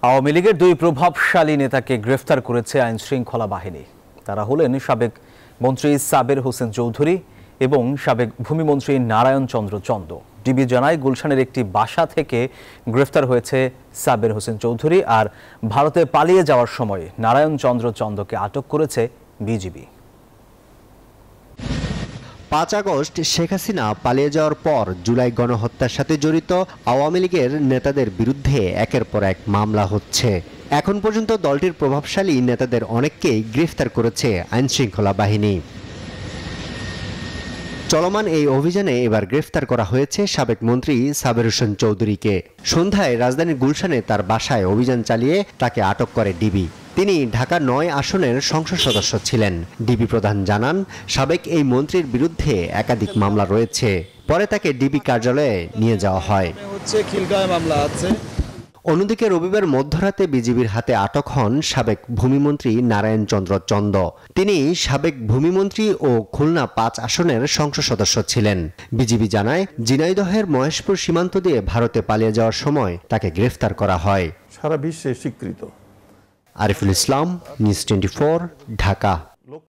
আওয়ামী লীগের দুই প্রভাবশালী নেতাকে গ্রেফতার করেছে আইনশৃঙ্খলা বাহিনী। তারা হলেন সাবেক মন্ত্রী সাবের হোসেন চৌধুরী এবং সাবেক ভূমিমন্ত্রী নারায়ণ চন্দ্র চন্দ। ডিবি জানায়, গুলশানের একটি বাসা থেকে গ্রেফতার হয়েছে সাবের হোসেন চৌধুরী, আর ভারতে পালিয়ে যাওয়ার সময় নারায়ণ চন্দ্র চন্দকে আটক করেছে বিজিবি। ৫ আগস্ট শেখ হাসিনা পালিয়ে যাওয়ার পর জুলাই গণহত্যার সাথে জড়িত আওয়ামী লীগের নেতাদের বিরুদ্ধে একের পর এক মামলা হচ্ছে। এখন পর্যন্ত দলটির প্রভাবশালী নেতাদের অনেককেই গ্রেফতার করেছে আইনশৃঙ্খলা বাহিনী। চলমান এই অভিযানে এবার গ্রেফতার করা হয়েছে সাবেক মন্ত্রী সাবের হোসেন চৌধুরীকে। সন্ধ্যায় রাজধানীর গুলশানে তার বাসায় অভিযান চালিয়ে তাকে আটক করে ডিবি। তিনি ঢাকা ৯ আসনের সংসদ সদস্য ছিলেন। ডিবি প্রধান জানান, সাবেক এই মন্ত্রীর বিরুদ্ধে একাধিক মামলা রয়েছে। পরে তাকে ডিবি কার্যালয়ে নিয়ে যাওয়া হয়। অন্যদিকে রবিবার মধ্যরাতে বিজিবির হাতে আটক হন সাবেক ভূমিমন্ত্রী নারায়ণ চন্দ্র চন্দ। তিনি সাবেক ভূমিমন্ত্রী ও খুলনা ৫ আসনের সংসদ সদস্য ছিলেন। বিজিবি জানায়, ঝিনাইদহের মহেশপুর সীমান্ত দিয়ে ভারতে পালিয়ে যাওয়ার সময় তাকে গ্রেফতার করা হয়। সারা বিশ্বে স্বীকৃত। আরিফুল ইসলাম, নিউজ 24, ঢাকা।